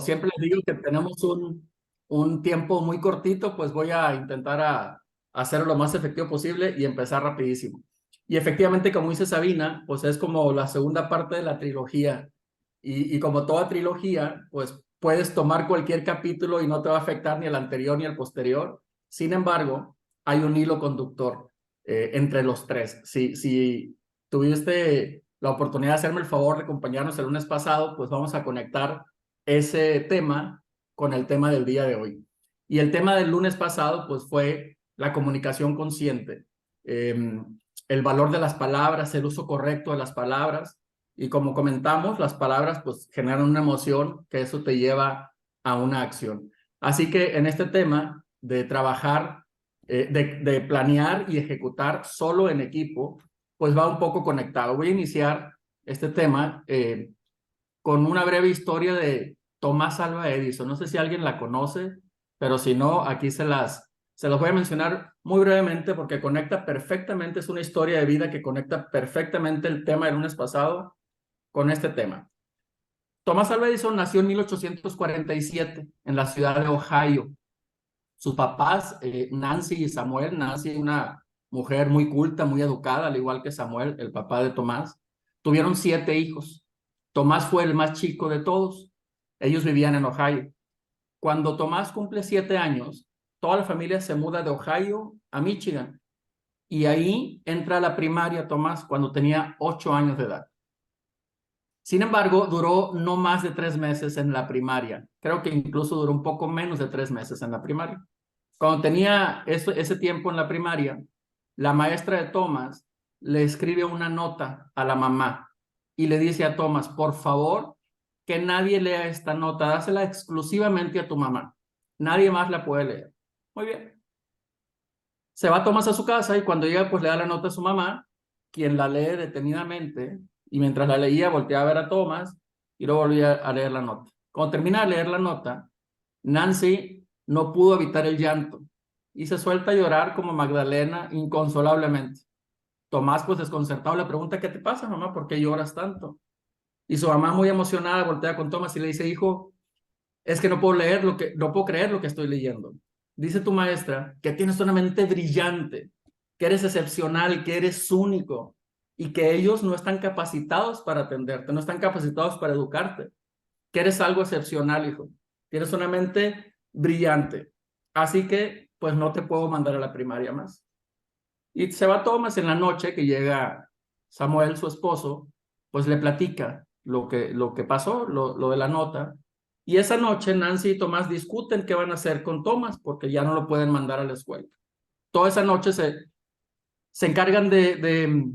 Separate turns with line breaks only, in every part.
siempre les digo que tenemos un tiempo muy cortito, pues voy a intentar hacerlo lo más efectivo posible y empezar rapidísimo. Y efectivamente, como dice Sabina, pues es como la segunda parte de la trilogía. Y como toda trilogía, pues puedes tomar cualquier capítulo y no te va a afectar ni el anterior ni el posterior. Sin embargo, hay un hilo conductor entre los tres. Si tuviste la oportunidad de hacerme el favor de acompañarnos el lunes pasado, pues vamos a conectar ese tema con el tema del día de hoy. Y el tema del lunes pasado, pues fue la comunicación consciente, el valor de las palabras, el uso correcto de las palabras. Y como comentamos, las palabras pues generan una emoción que eso te lleva a una acción. Así que en este tema de trabajar, de planear y ejecutar solo en equipo, pues va un poco conectado. Voy a iniciar este tema con una breve historia de Tomás Alva Edison. No sé si alguien la conoce, pero si no, aquí se las voy a mencionar muy brevemente porque conecta perfectamente, es una historia de vida que conecta perfectamente el tema del lunes pasado con este tema. Tomás Alva Edison nació en 1847 en la ciudad de Ohio. Sus papás, Nancy y Samuel, Nancy una mujer muy culta, muy educada, al igual que Samuel, el papá de Tomás, tuvieron 7 hijos. Tomás fue el más chico de todos. Ellos vivían en Ohio. Cuando Tomás cumple 7 años, toda la familia se muda de Ohio a Michigan. Y ahí entra a la primaria Tomás cuando tenía 8 años de edad. Sin embargo, duró no más de 3 meses en la primaria. Creo que incluso duró un poco menos de 3 meses en la primaria. Cuando tenía ese tiempo en la primaria, la maestra de Tomás le escribe una nota a la mamá y le dice a Tomás, por favor, que nadie lea esta nota, dásela exclusivamente a tu mamá. Nadie más la puede leer. Muy bien. Se va Tomás a su casa y cuando llega, pues le da la nota a su mamá, quien la lee detenidamente y mientras la leía voltea a ver a Tomás y luego volvía a leer la nota. Cuando termina de leer la nota, Nancy no pudo evitar el llanto y se suelta a llorar como Magdalena inconsolablemente. Tomás, pues desconcertado, le pregunta, ¿qué te pasa, mamá? ¿Por qué lloras tanto? Y su mamá, muy emocionada, voltea con Tomás y le dice, hijo, es que no puedo creer lo que estoy leyendo. Dice tu maestra que tienes una mente brillante, que eres excepcional, que eres único y que ellos no están capacitados para atenderte, no están capacitados para educarte, que eres algo excepcional, hijo. Tienes una mente brillante. Así que, pues no te puedo mandar a la primaria más. Y se va Tomás en la noche que llega Samuel, su esposo, pues le platica lo que pasó, lo de la nota. Y esa noche Nancy y Tomás discuten qué van a hacer con Tomás porque ya no lo pueden mandar a la escuela. Toda esa noche se encargan de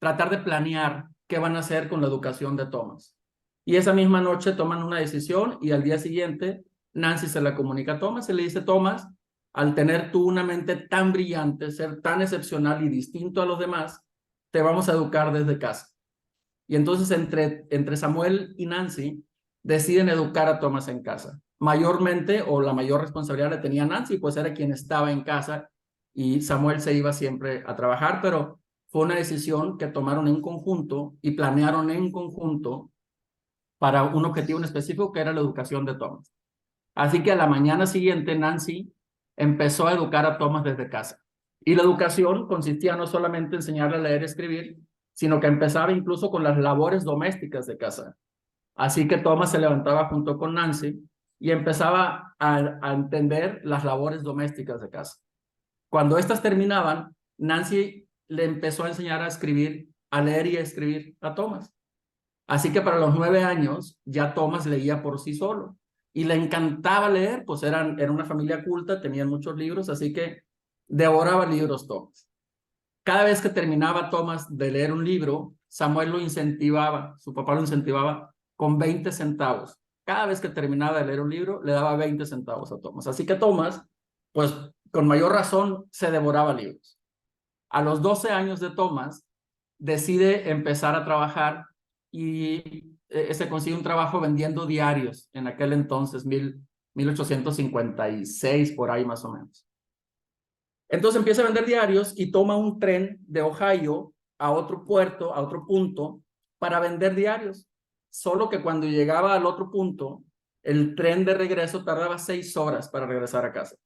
tratar de planear qué van a hacer con la educación de Tomás. Y esa misma noche toman una decisión y al día siguiente Nancy se la comunica a Tomás y le dice, Tomás, al tener tú una mente tan brillante, ser tan excepcional y distinto a los demás, te vamos a educar desde casa. Y entonces entre Samuel y Nancy deciden educar a Tomás en casa. Mayormente o la mayor responsabilidad la tenía Nancy, pues era quien estaba en casa y Samuel se iba siempre a trabajar, pero fue una decisión que tomaron en conjunto y planearon en conjunto para un objetivo en específico que era la educación de Tomás. Así que a la mañana siguiente Nancy empezó a educar a Tomás desde casa. Y la educación consistía no solamente en enseñarle a leer y escribir, sino que empezaba incluso con las labores domésticas de casa. Así que Thomas se levantaba junto con Nancy y empezaba a entender las labores domésticas de casa. Cuando estas terminaban, Nancy le empezó a enseñar a escribir, a leer y a escribir a Thomas. Así que para los 9 años ya Thomas leía por sí solo y le encantaba leer, pues era una familia culta, tenían muchos libros, así que devoraba libros Thomas. Cada vez que terminaba Thomas de leer un libro, Samuel lo incentivaba, su papá lo incentivaba con 20 centavos. Cada vez que terminaba de leer un libro, le daba 20 centavos a Thomas. Así que Thomas, pues con mayor razón, se devoraba libros. A los 12 años de Thomas, decide empezar a trabajar y se consigue un trabajo vendiendo diarios en aquel entonces, 1856, por ahí más o menos. Entonces empieza a vender diarios y toma un tren de Ohio a otro puerto, a otro punto, para vender diarios. Solo que cuando llegaba al otro punto, el tren de regreso tardaba 6 horas para regresar a casa.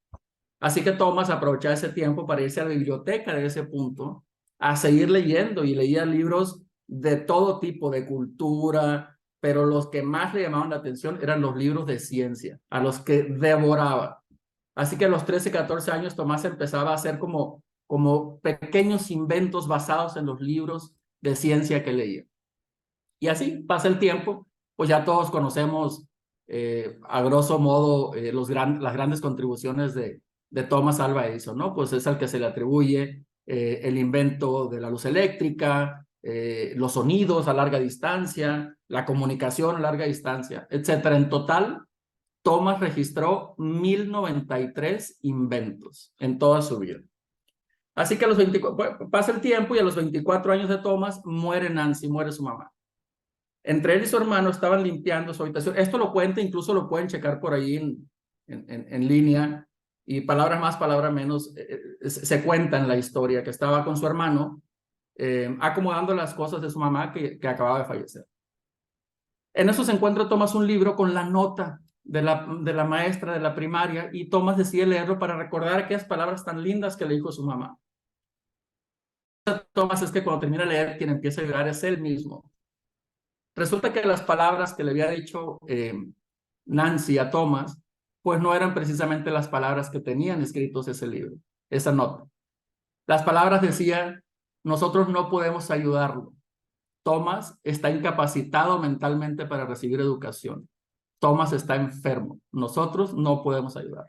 Así que Thomas aprovechaba ese tiempo para irse a la biblioteca de ese punto, a seguir leyendo, y leía libros de todo tipo, de cultura, pero los que más le llamaban la atención eran los libros de ciencia, a los que devoraba. Así que a los 13, 14 años Tomás empezaba a hacer como pequeños inventos basados en los libros de ciencia que leía. Y así pasa el tiempo, pues ya todos conocemos a grosso modo las grandes contribuciones de Thomas Alva Edison, ¿no? Pues es al que se le atribuye el invento de la luz eléctrica, los sonidos a larga distancia, la comunicación a larga distancia, etcétera. En total, Thomas registró 1093 inventos en toda su vida. Así que a los 24, pasa el tiempo y a los 24 años de Thomas muere Nancy, muere su mamá. Entre él y su hermano estaban limpiando su habitación. Esto lo cuenta, incluso lo pueden checar por ahí en línea, y palabras más, palabras menos, se cuenta en la historia que estaba con su hermano acomodando las cosas de su mamá que acababa de fallecer. En eso se encuentra Thomas un libro con la nota de la maestra de la primaria, y Thomas decide leerlo para recordar aquellas palabras tan lindas que le dijo su mamá. Thomas es que cuando termina de leer, quien empieza a llorar es él mismo. Resulta que las palabras que le había dicho Nancy a Thomas, pues no eran precisamente las palabras que tenían escritos ese libro, esa nota. Las palabras decían: nosotros no podemos ayudarlo. Thomas está incapacitado mentalmente para recibir educación. Thomas está enfermo. Nosotros no podemos ayudar.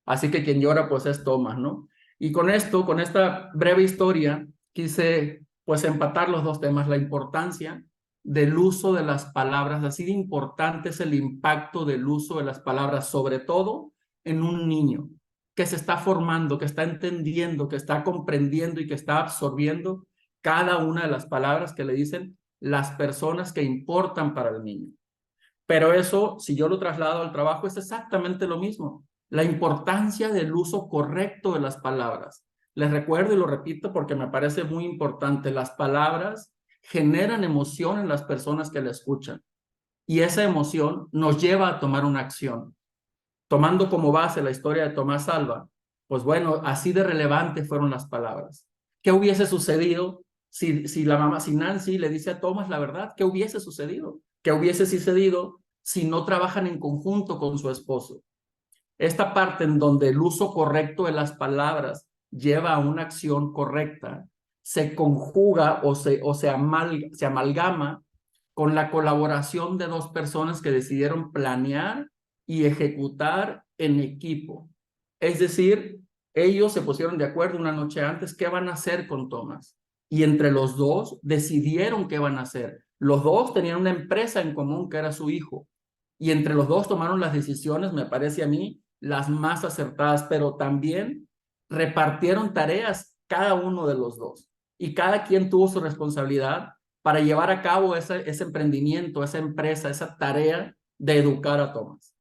Así que quien llora pues es Thomas, ¿no? Y con esto, con esta breve historia, quise pues empatar los dos temas: la importancia del uso de las palabras. Así de importante es el impacto del uso de las palabras, sobre todo en un niño que se está formando, que está entendiendo, que está comprendiendo y que está absorbiendo cada una de las palabras que le dicen las personas que importan para el niño. Pero eso, si yo lo traslado al trabajo, es exactamente lo mismo. La importancia del uso correcto de las palabras. Les recuerdo y lo repito porque me parece muy importante: las palabras generan emoción en las personas que la escuchan, y esa emoción nos lleva a tomar una acción. Tomando como base la historia de Tomás Alva, pues bueno, así de relevante fueron las palabras. ¿Qué hubiese sucedido si Nancy le dice a Tomás la verdad? ¿Qué hubiese sucedido? ¿Qué hubiese sucedido si no trabajan en conjunto con su esposo? Esta parte en donde el uso correcto de las palabras lleva a una acción correcta, se conjuga o se amalgama con la colaboración de dos personas que decidieron planear y ejecutar en equipo. Es decir, ellos se pusieron de acuerdo una noche antes qué van a hacer con Thomas, y entre los dos decidieron qué van a hacer. Los dos tenían una empresa en común que era su hijo, y entre los dos tomaron las decisiones, me parece a mí, las más acertadas, pero también repartieron tareas cada uno de los dos, y cada quien tuvo su responsabilidad para llevar a cabo ese emprendimiento, esa empresa, esa tarea de educar a Thomas.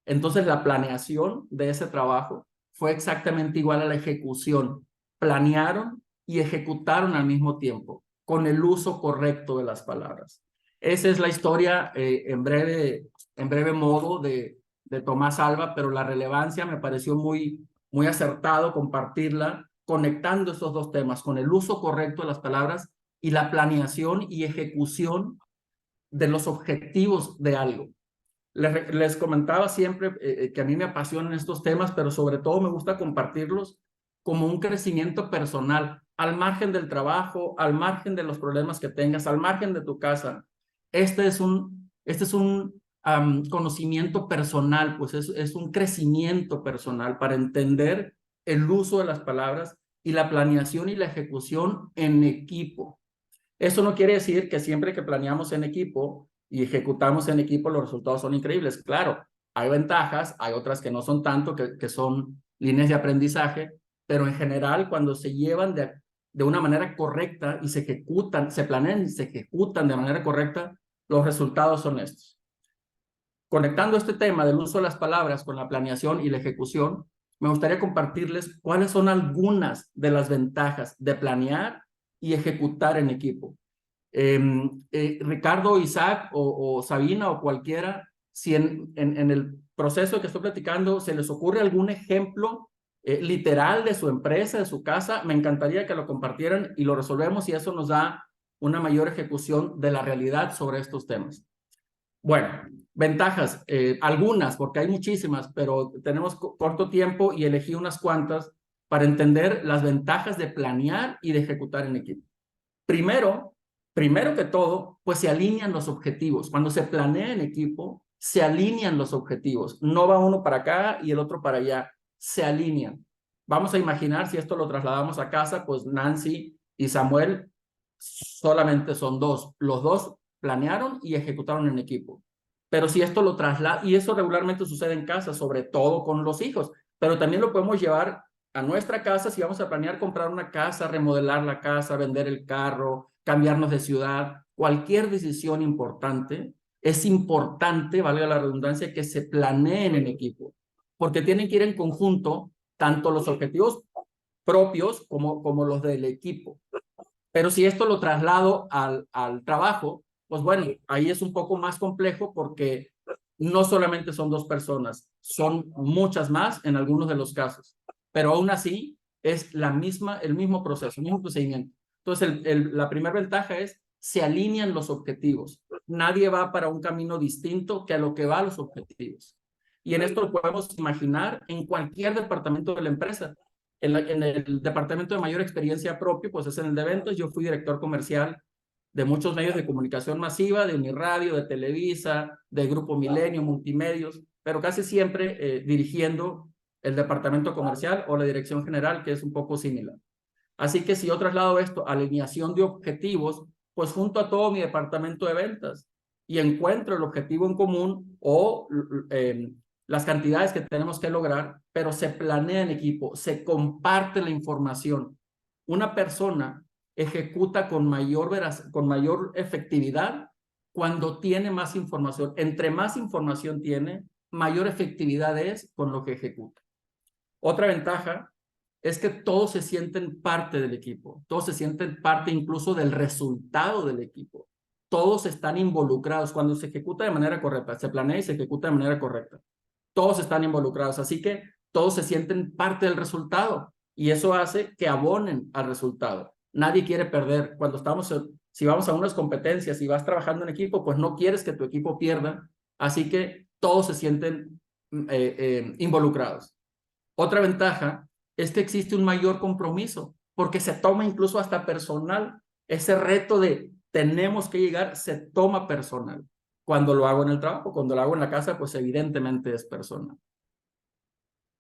Entonces la planeación de ese trabajo fue exactamente igual a la ejecución. Planearon y ejecutaron al mismo tiempo, con el uso correcto de las palabras. Esa es la historia en breve modo de Tomás Alva, pero la relevancia me pareció muy acertado compartirla, conectando esos dos temas, con el uso correcto de las palabras y la planeación y ejecución de los objetivos de algo. Les comentaba siempre que a mí me apasionan estos temas, pero sobre todo me gusta compartirlos como un crecimiento personal, al margen del trabajo, al margen de los problemas que tengas, al margen de tu casa. Este es un conocimiento personal, pues es un crecimiento personal para entender el uso de las palabras y la planeación y la ejecución en equipo. Eso no quiere decir que siempre que planeamos en equipo y ejecutamos en equipo los resultados son increíbles. Claro, hay ventajas, hay otras que no son tanto, que son líneas de aprendizaje, pero en general cuando se llevan de una manera correcta y se ejecutan, se planean y se ejecutan de manera correcta, los resultados son estos. Conectando este tema del uso de las palabras con la planeación y la ejecución, me gustaría compartirles cuáles son algunas de las ventajas de planear y ejecutar en equipo. Ricardo, Isaac o Sabina o cualquiera, si en el proceso que estoy platicando se les ocurre algún ejemplo literal de su empresa, de su casa, me encantaría que lo compartieran y lo resolvemos y eso nos da una mayor ejecución de la realidad sobre estos temas. Bueno, ventajas, algunas, porque hay muchísimas, pero tenemos corto tiempo y elegí unas cuantas para entender las ventajas de planear y de ejecutar en equipo. Primero que todo, pues se alinean los objetivos. Cuando se planea en equipo, se alinean los objetivos. No va uno para acá y el otro para allá. Se alinean. Vamos a imaginar si esto lo trasladamos a casa, pues Nancy y Samuel solamente son dos. Los dos planearon y ejecutaron en equipo. Pero si esto lo traslada, y eso regularmente sucede en casa, sobre todo con los hijos, pero también lo podemos llevar a nuestra casa si vamos a planear comprar una casa, remodelar la casa, vender el carro, cambiarnos de ciudad, cualquier decisión importante, es importante, valga la redundancia, que se planeen en equipo, porque tienen que ir en conjunto tanto los objetivos propios como los del equipo. Pero si esto lo traslado al trabajo, pues bueno, ahí es un poco más complejo porque no solamente son dos personas, son muchas más en algunos de los casos, pero aún así es el mismo proceso, el mismo procedimiento. Entonces, la primera ventaja es se alinean los objetivos. Nadie va para un camino distinto que a lo que va a los objetivos. Y en esto lo podemos imaginar en cualquier departamento de la empresa. En el departamento de mayor experiencia propio, pues es en el de eventos. Yo fui director comercial de muchos medios de comunicación masiva, de Uniradio, de Televisa, de Grupo Milenio, Multimedios, pero casi siempre dirigiendo el departamento comercial o la dirección general, que es un poco similar. Así que si yo traslado esto a alineación de objetivos, pues junto a todo mi departamento de ventas y encuentro el objetivo en común o las cantidades que tenemos que lograr, pero se planea en equipo, se comparte la información. Una persona ejecuta con mayor efectividad cuando tiene más información. Entre más información tiene, mayor efectividad es con lo que ejecuta. Otra ventaja es que todos se sienten parte del equipo, todos se sienten parte incluso del resultado del equipo. Todos están involucrados cuando se ejecuta de manera correcta, se planea y se ejecuta de manera correcta. Todos están involucrados, así que todos se sienten parte del resultado y eso hace que abonen al resultado. Nadie quiere perder. Si vamos a unas competencias y vas trabajando en equipo, pues no quieres que tu equipo pierda, así que todos se sienten involucrados. Otra ventaja es que existe un mayor compromiso, porque se toma incluso hasta personal. Ese reto de tenemos que llegar se toma personal. Cuando lo hago en el trabajo, cuando lo hago en la casa, pues evidentemente es personal.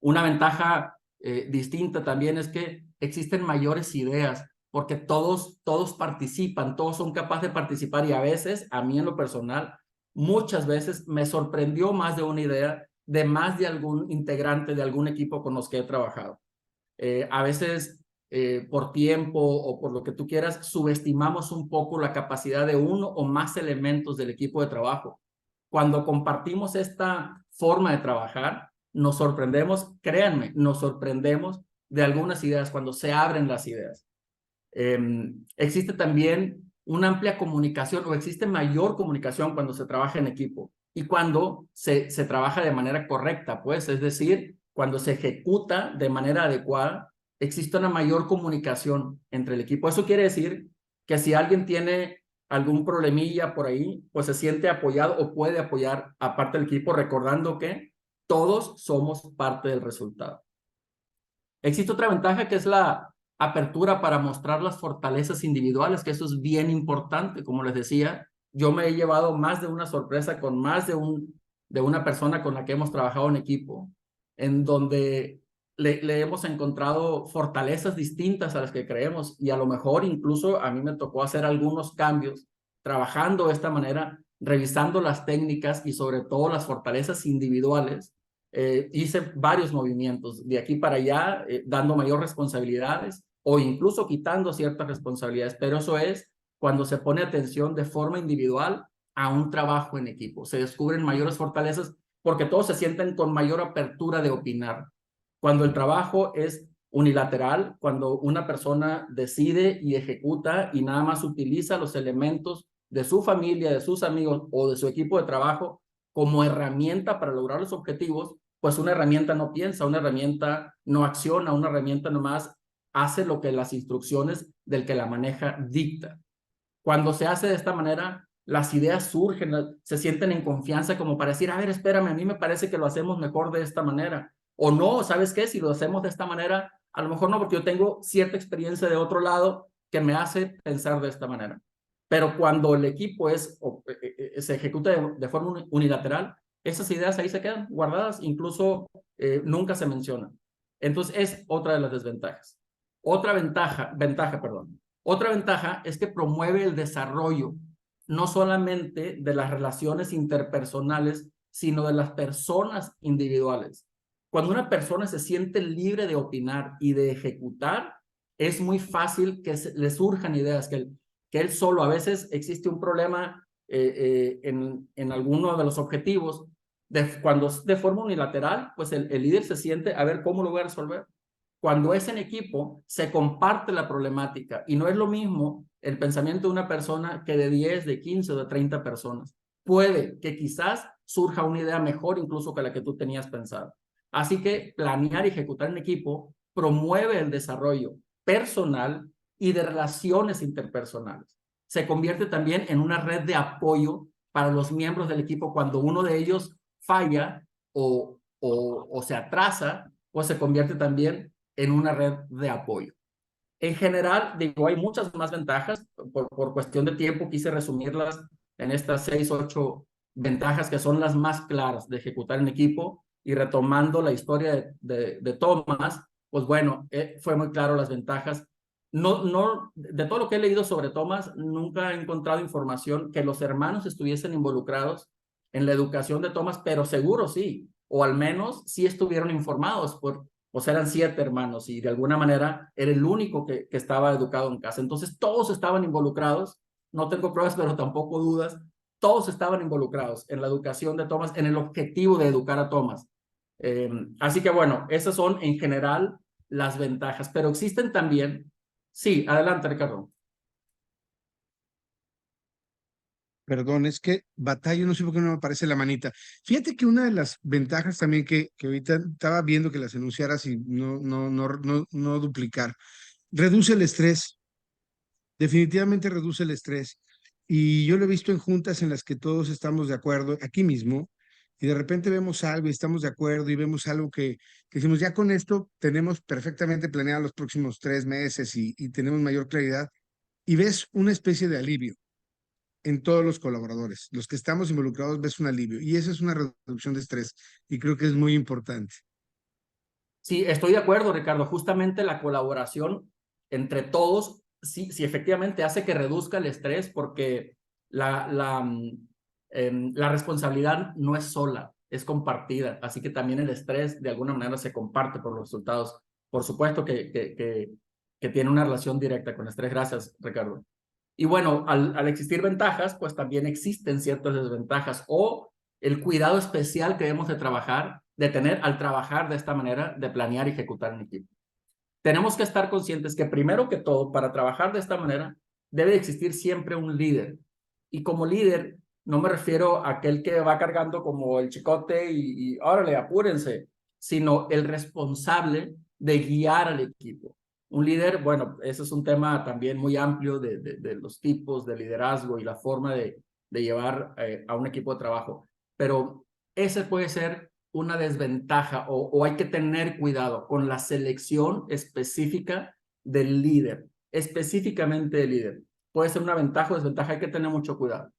Una ventaja distinta también es que existen mayores ideas, porque todos participan, todos son capaces de participar y a veces, a mí en lo personal, muchas veces me sorprendió más de una idea de más de algún integrante de algún equipo con los que he trabajado. A veces, por tiempo o por lo que tú quieras, subestimamos un poco la capacidad de uno o más elementos del equipo de trabajo. Cuando compartimos esta forma de trabajar, nos sorprendemos, créanme, nos sorprendemos de algunas ideas cuando se abren las ideas. Existe también una amplia comunicación o existe mayor comunicación cuando se trabaja en equipo y cuando se trabaja de manera correcta, pues, es decir, cuando se ejecuta de manera adecuada, existe una mayor comunicación entre el equipo. Eso quiere decir que si alguien tiene algún problemilla por ahí, pues se siente apoyado o puede apoyar a parte del equipo, recordando que todos somos parte del resultado. Existe otra ventaja que es la apertura para mostrar las fortalezas individuales, que eso es bien importante. Como les decía, yo me he llevado más de una sorpresa con más de una persona con la que hemos trabajado en equipo, en donde le hemos encontrado fortalezas distintas a las que creemos y a lo mejor incluso a mí me tocó hacer algunos cambios trabajando de esta manera, revisando las técnicas y sobre todo las fortalezas individuales. Hice varios movimientos de aquí para allá, dando mayor responsabilidades o incluso quitando ciertas responsabilidades, pero eso es cuando se pone atención de forma individual a un trabajo en equipo. Se descubren mayores fortalezas porque todos se sienten con mayor apertura de opinar. Cuando el trabajo es unilateral, cuando una persona decide y ejecuta y nada más utiliza los elementos de su familia, de sus amigos o de su equipo de trabajo como herramienta para lograr los objetivos, pues una herramienta no piensa, una herramienta no acciona, una herramienta nomás hace lo que las instrucciones del que la maneja dicta. Cuando se hace de esta manera, las ideas surgen, se sienten en confianza como para decir, a ver, espérame, a mí me parece que lo hacemos mejor de esta manera. O no, ¿sabes qué? Si lo hacemos de esta manera, a lo mejor no, porque yo tengo cierta experiencia de otro lado que me hace pensar de esta manera. Pero cuando el equipo se ejecuta de forma unilateral, esas ideas ahí se quedan guardadas, incluso nunca se mencionan. Entonces es otra de las desventajas. Otra ventaja es que promueve el desarrollo, no solamente de las relaciones interpersonales, sino de las personas individuales. Cuando una persona se siente libre de opinar y de ejecutar, es muy fácil que le surjan ideas, que él solo, a veces existe un problema en alguno de los objetivos, cuando es de forma unilateral, pues el líder se siente a ver cómo lo voy a resolver. Cuando es en equipo, se comparte la problemática y no es lo mismo el pensamiento de una persona que de 10, de 15 o de 30 personas. Puede que quizás surja una idea mejor incluso que la que tú tenías pensado. Así que planear y ejecutar en equipo promueve el desarrollo personal y de relaciones interpersonales. Se convierte también en una red de apoyo para los miembros del equipo cuando uno de ellos falla o se atrasa, pues se convierte también en una red de apoyo. En general, digo, hay muchas más ventajas. Por cuestión de tiempo quise resumirlas en estas 6, 8 ventajas que son las más claras de ejecutar en equipo. Y retomando la historia de Thomas, pues bueno, fue muy claro las ventajas. De todo lo que he leído sobre Thomas, nunca he encontrado información que los hermanos estuviesen involucrados en la educación de Thomas, pero seguro sí, o al menos sí estuvieron informados pues eran 7 hermanos y de alguna manera era el único que estaba educado en casa. Entonces todos estaban involucrados, no tengo pruebas, pero tampoco dudas, todos estaban involucrados en la educación de Thomas, en el objetivo de educar a Thomas. Así que bueno, esas son en general las ventajas, pero existen también, sí, adelante Ricardo.
Perdón, es que batallo, no sé por qué no me aparece la manita. Fíjate que una de las ventajas también que ahorita estaba viendo que las enunciaras y no duplicar, reduce el estrés, definitivamente reduce el estrés. Y yo lo he visto en juntas en las que todos estamos de acuerdo, aquí mismo, y de repente vemos algo y estamos de acuerdo y vemos algo que decimos, ya con esto tenemos perfectamente planeado los próximos 3 meses y tenemos mayor claridad, y ves una especie de alivio en todos los colaboradores. Los que estamos involucrados ves un alivio y eso es una reducción de estrés y creo que es muy importante.
Sí, estoy de acuerdo, Ricardo. Justamente la colaboración entre todos, sí, sí efectivamente hace que reduzca el estrés porque la responsabilidad no es sola, es compartida. Así que también el estrés de alguna manera se comparte por los resultados. Por supuesto que tiene una relación directa con el estrés. Gracias, Ricardo. Y bueno, al existir ventajas, pues también existen ciertas desventajas o el cuidado especial que debemos de trabajar, de tener al trabajar de esta manera, de planear y ejecutar en equipo. Tenemos que estar conscientes que primero que todo, para trabajar de esta manera, debe existir siempre un líder. Y como líder, no me refiero a aquel que va cargando como el chicote y órale, apúrense, sino el responsable de guiar al equipo. Un líder, bueno, ese es un tema también muy amplio de los tipos de liderazgo y la forma de llevar a un equipo de trabajo. Pero ese puede ser una desventaja o hay que tener cuidado con la selección específica del líder, específicamente del líder. Puede ser una ventaja o desventaja, hay que tener mucho cuidado.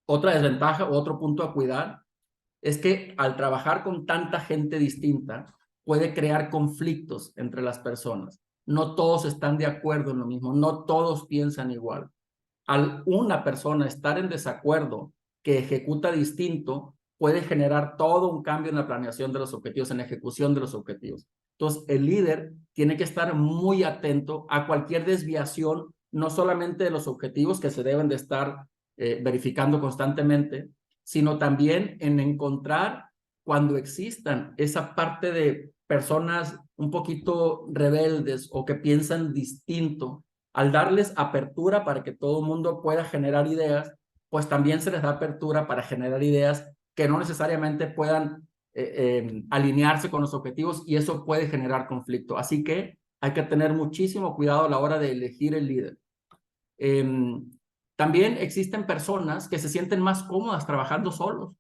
Otra desventaja o otro punto a cuidar es que al trabajar con tanta gente distinta puede crear conflictos entre las personas. No todos están de acuerdo en lo mismo, no todos piensan igual. Al una persona estar en desacuerdo que ejecuta distinto, puede generar todo un cambio en la planeación de los objetivos, en la ejecución de los objetivos. Entonces, el líder tiene que estar muy atento a cualquier desviación, no solamente de los objetivos que se deben de estar verificando constantemente, sino también en encontrar cuando existan esa parte de personas un poquito rebeldes o que piensan distinto, al darles apertura para que todo el mundo pueda generar ideas, pues también se les da apertura para generar ideas que no necesariamente puedan alinearse con los objetivos y eso puede generar conflicto. Así que hay que tener muchísimo cuidado a la hora de elegir el líder. También existen personas que se sienten más cómodas trabajando solos.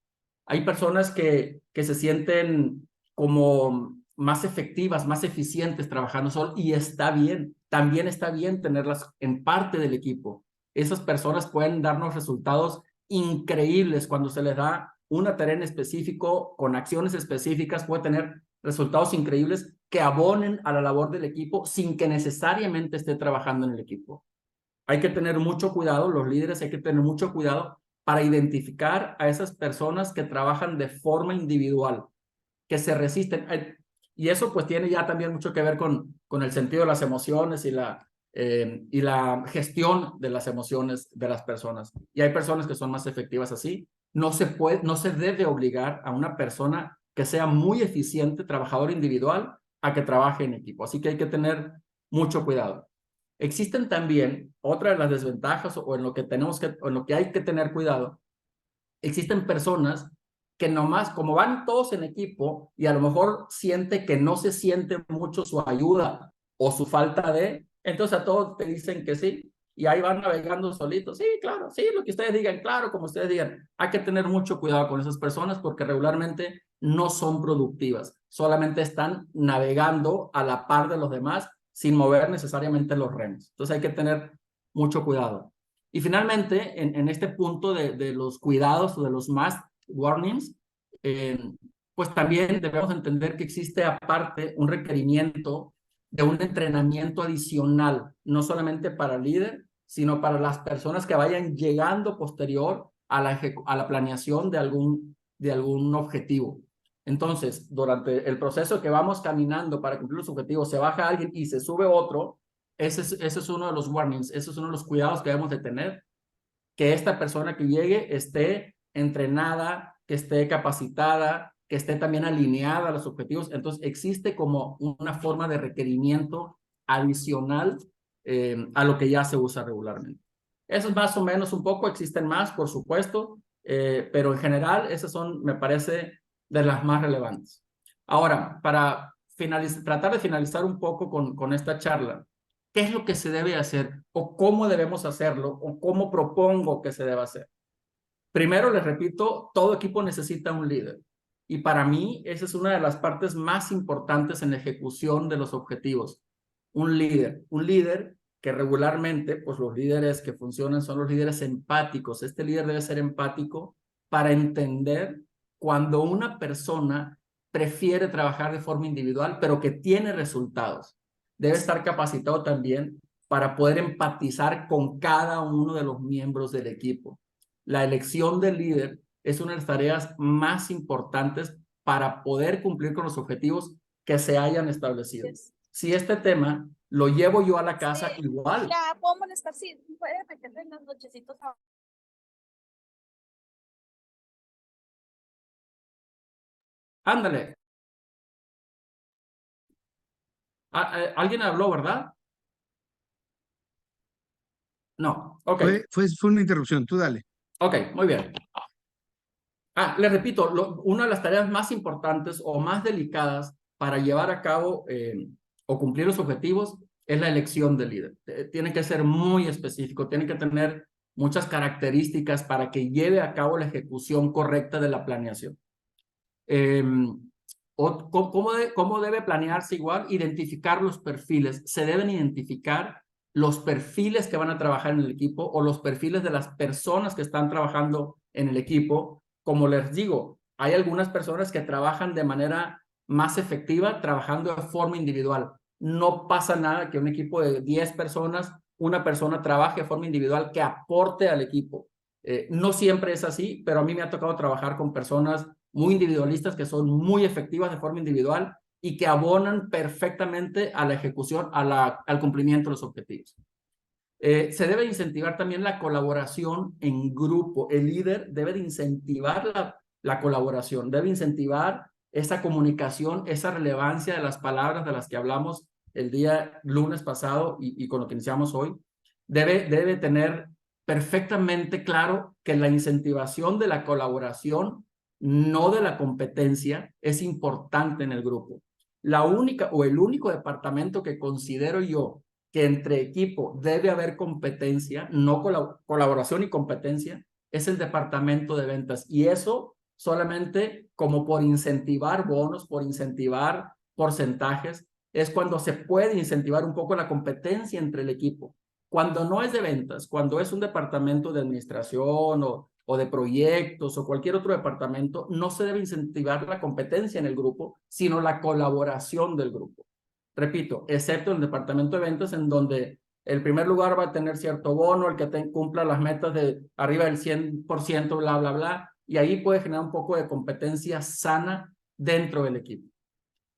Hay personas que se sienten como más efectivas, más eficientes trabajando solos y está bien. También está bien tenerlas en parte del equipo. Esas personas pueden darnos resultados increíbles cuando se les da una tarea en específico, con acciones específicas, puede tener resultados increíbles que abonen a la labor del equipo sin que necesariamente esté trabajando en el equipo. Hay que tener mucho cuidado, los líderes hay que tener mucho cuidado para identificar a esas personas que trabajan de forma individual, que se resisten. Y eso pues tiene ya también mucho que ver con el sentido de las emociones y la gestión de las emociones de las personas. Y hay personas que son más efectivas así. No se debe obligar a una persona que sea muy eficiente, trabajador individual, a que trabaje en equipo. Así que hay que tener mucho cuidado. Existen también otra de las desventajas o en lo que hay que tener cuidado. Existen personas que nomás, como van todos en equipo y a lo mejor siente que no se siente mucho su ayuda o su falta de, entonces a todos te dicen que sí y ahí van navegando solitos. Sí, claro, sí, lo que ustedes digan, claro, como ustedes digan. Hay que tener mucho cuidado con esas personas porque regularmente no son productivas, solamente están navegando a la par de los demás sin mover necesariamente los remos. Entonces hay que tener mucho cuidado. Y finalmente, en este punto de los cuidados o de los must warnings, pues también debemos entender que existe aparte un requerimiento de un entrenamiento adicional, no solamente para el líder, sino para las personas que vayan llegando posterior a la planeación de algún objetivo. Entonces, durante el proceso que vamos caminando para cumplir los objetivos, se baja alguien y se sube otro, ese es uno de los warnings, ese es uno de los cuidados que debemos de tener, que esta persona que llegue esté entrenada, que esté capacitada, que esté también alineada a los objetivos. Entonces, existe como una forma de requerimiento adicional a lo que ya se usa regularmente. Eso es más o menos un poco, existen más, por supuesto, pero en general esas son, me parece, de las más relevantes. Ahora, para tratar de finalizar un poco con esta charla, ¿qué es lo que se debe hacer o cómo debemos hacerlo o cómo propongo que se deba hacer? Primero, les repito, todo equipo necesita un líder. Y para mí, esa es una de las partes más importantes en la ejecución de los objetivos. Un líder que regularmente, pues los líderes que funcionan son los líderes empáticos. Este líder debe ser empático para entender cuando una persona prefiere trabajar de forma individual, pero que tiene resultados. Debe estar capacitado también para poder empatizar con cada uno de los miembros del equipo. La elección del líder es una de las tareas más importantes para poder cumplir con los objetivos que se hayan establecido. Si este tema lo llevo yo a la casa, igual.
Ya, puedo molestar, sí, puede meterle en las nochecitos.
Ándale. ¿Alguien habló, verdad? No, ok.
Fue una interrupción, tú dale.
Ok, muy bien. Les repito, una de las tareas más importantes o más delicadas para llevar a cabo o cumplir los objetivos es la elección del líder. Tiene que ser muy específico, tiene que tener muchas características para que lleve a cabo la ejecución correcta de la planeación. ¿Cómo debe planearse igual? Identificar los perfiles. Se deben identificar los perfiles que van a trabajar en el equipo o los perfiles de las personas que están trabajando en el equipo. Como les digo, hay algunas personas que trabajan de manera más efectiva trabajando de forma individual. No pasa nada que un equipo de 10 personas, una persona trabaje de forma individual que aporte al equipo. No siempre es así, pero a mí me ha tocado trabajar con personas muy individualistas que son muy efectivas de forma individual y que abonan perfectamente a la ejecución, al cumplimiento de los objetivos. Se debe incentivar también la colaboración en grupo. El líder debe de incentivar la colaboración, debe incentivar esa comunicación, esa relevancia de las palabras de las que hablamos el día lunes pasado y con lo que iniciamos hoy. Debe tener perfectamente claro que la incentivación de la colaboración no de la competencia, es importante en el grupo. La única o el único departamento que considero yo que entre equipo debe haber competencia, no colaboración y competencia, es el departamento de ventas. Y eso solamente como por incentivar bonos, por incentivar porcentajes, es cuando se puede incentivar un poco la competencia entre el equipo. Cuando no es de ventas, cuando es un departamento de administración o de proyectos o cualquier otro departamento, no se debe incentivar la competencia en el grupo, sino la colaboración del grupo. Repito, excepto el departamento de ventas, en donde el primer lugar va a tener cierto bono, el que cumpla las metas de arriba del 100%, bla, bla, bla, y ahí puede generar un poco de competencia sana dentro del equipo.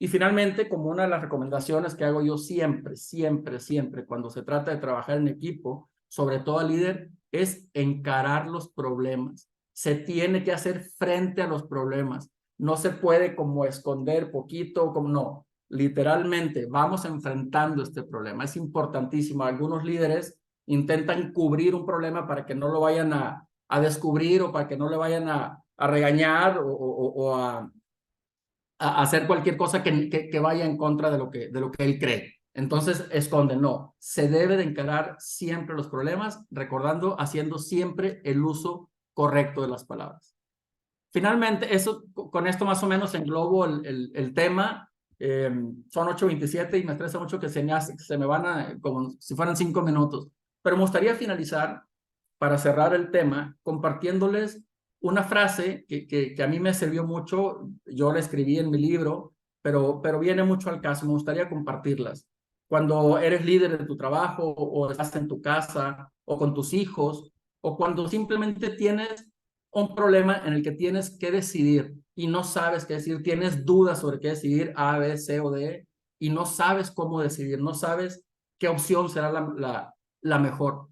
Y finalmente, como una de las recomendaciones que hago yo siempre, siempre, siempre, cuando se trata de trabajar en equipo, sobre todo al líder, es encarar los problemas. Se tiene que hacer frente a los problemas. No se puede como esconder poquito, como no. Literalmente, vamos enfrentando este problema. Es importantísimo. Algunos líderes intentan cubrir un problema para que no lo vayan a descubrir o para que no le vayan a regañar o a hacer cualquier cosa que vaya en contra de lo que él cree. Entonces, esconden. No, se debe de encarar siempre los problemas, recordando, haciendo siempre el uso correcto de las palabras. Finalmente, con esto más o menos englobo el tema. Son 8:27 y me estresa mucho que se me van como si fueran 5 minutos. Pero me gustaría finalizar, para cerrar el tema, compartiéndoles una frase que a mí me sirvió mucho. Yo la escribí en mi libro, pero viene mucho al caso. Me gustaría compartirlas. Cuando eres líder de tu trabajo o estás en tu casa o con tus hijos o cuando simplemente tienes un problema en el que tienes que decidir y no sabes qué decidir, tienes dudas sobre qué decidir, A, B, C o D, y no sabes cómo decidir, no sabes qué opción será la mejor.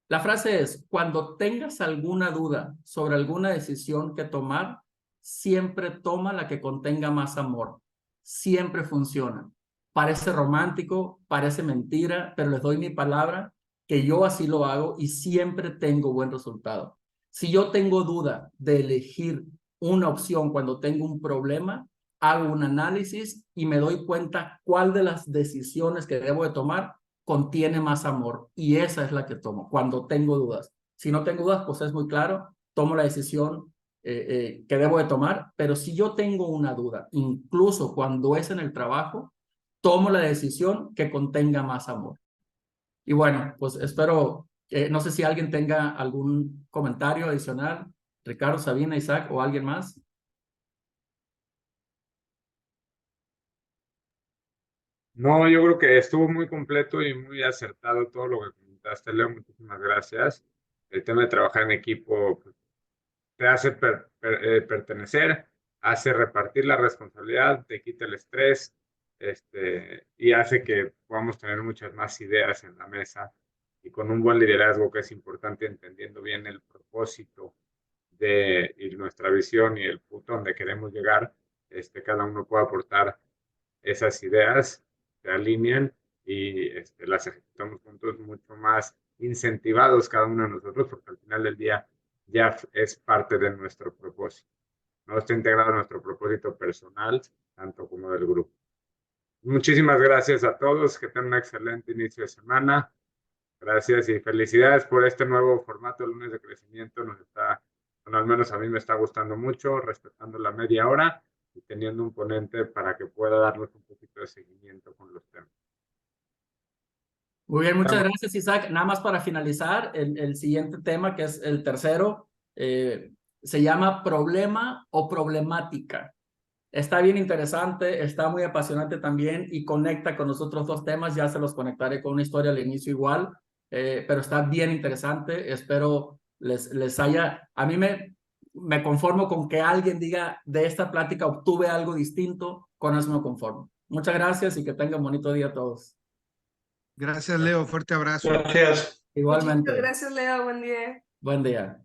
La frase es, cuando tengas alguna duda sobre alguna decisión que tomar, siempre toma la que contenga más amor. Siempre funciona. Parece romántico, parece mentira, pero les doy mi palabra que yo así lo hago y siempre tengo buen resultado. Si yo tengo duda de elegir una opción cuando tengo un problema, hago un análisis y me doy cuenta cuál de las decisiones que debo de tomar contiene más amor, y esa es la que tomo cuando tengo dudas. Si no tengo dudas, pues es muy claro, tomo la decisión que debo de tomar, pero si yo tengo una duda, incluso cuando es en el trabajo, tomo la decisión que contenga más amor. Y bueno, pues espero, no sé si alguien tenga algún comentario adicional, Ricardo, Sabina, Isaac o alguien más.
No, yo creo que estuvo muy completo y muy acertado todo lo que comentaste, Leo. Muchísimas gracias. El tema de trabajar en equipo pues, te hace pertenecer, hace repartir la responsabilidad, te quita el estrés, y hace que podamos tener muchas más ideas en la mesa y con un buen liderazgo que es importante, entendiendo bien el propósito y nuestra visión y el punto donde queremos llegar, cada uno puede aportar esas ideas, se alinean y las ejecutamos juntos mucho más incentivados cada uno de nosotros, porque al final del día ya es parte de nuestro propósito. No está integrado en nuestro propósito personal, tanto como del grupo. Muchísimas gracias a todos, que tengan un excelente inicio de semana. Gracias y felicidades por este nuevo formato, Lunes de Crecimiento. Bueno, al menos a mí me está gustando mucho, respetando la media hora y teniendo un ponente para que pueda darnos un poquito de seguimiento con los temas.
Muy bien, muchas gracias, Isaac. Nada más para finalizar, el siguiente tema, que es el tercero, se llama problema o problemática. Está bien interesante, está muy apasionante también y conecta con los otros dos temas. Ya se los conectaré con una historia al inicio igual, pero está bien interesante. Espero les haya... A mí me conformo con que alguien diga de esta plática obtuve algo distinto, con eso me conformo. Muchas gracias y que tengan un bonito día a todos.
Gracias, Leo. Fuerte abrazo.
Gracias.
Igualmente.
Muchas gracias, Leo. Buen día.
Buen día.